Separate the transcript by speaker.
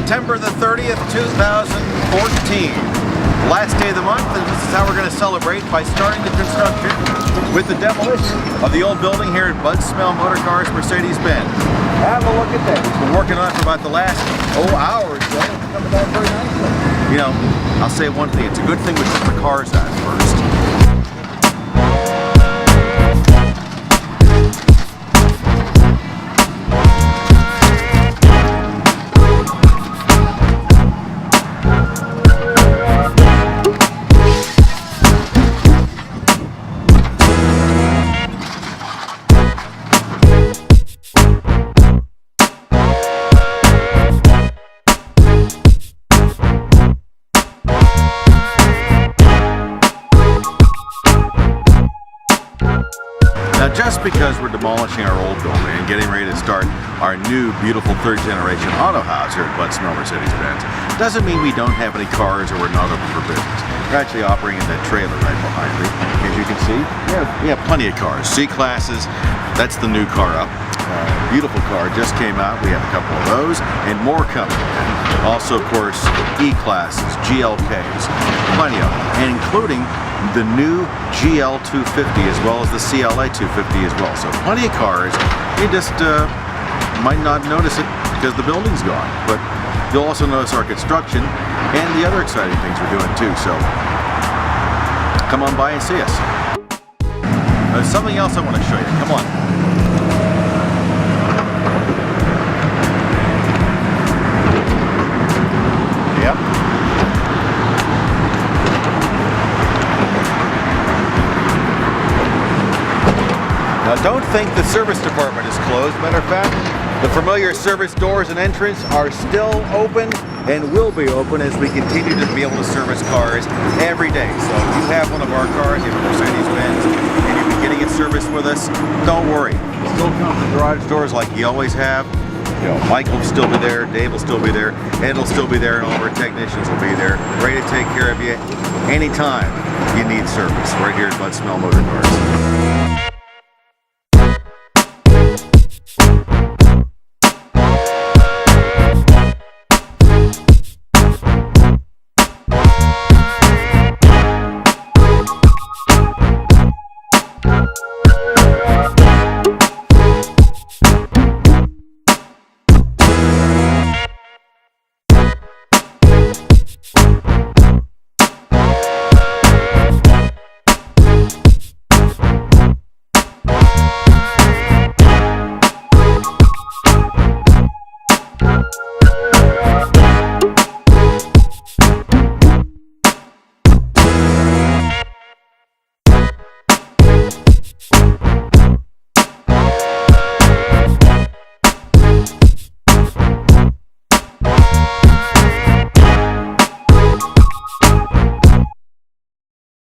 Speaker 1: September the 30th, 2014. Last day of the month, and this is how we're going to celebrate by starting the construction with the demolition of the old building here at Smail Motorcars, mercedes-benz. Have a look at that. It's been working on it for about the last hour or so. It's coming down very nicely. You know, I'll say one thing. It's a good thing we took the cars out first. Now, just because we're demolishing our old building and getting ready to start our new beautiful third generation Autohaus here at Smail Mercedes-Benz doesn't mean we don't have any cars or we're not open for business. We're actually operating in that trailer right behind me. As you can see, we have plenty of cars. C-classes, that's the new car up. Beautiful car, just came out. We have a couple of those and more coming. Also, of course, E-classes, GLKs, plenty of them, and including the new GL 250 as well as the CLA 250 as well. So plenty of cars. You just might not notice it because the building's gone, but you'll also notice our construction and the other exciting things we're doing too. So come on by and see us. There's something else I want to show you. Come on. Yep. Now don't think the service department is closed. Matter of fact, the familiar service doors and entrance are still open and will be open as we continue to be able to service cars every day. So if you have one of our cars, you have a Mercedes-Benz, and you've been getting it serviced with us, don't worry. Still come to the garage doors like you always have. You know, Mike will still be there, Dave will still be there, Ed will still be there, and all of our technicians will be there, ready to take care of you anytime you need service, right here at Smail Motorcars.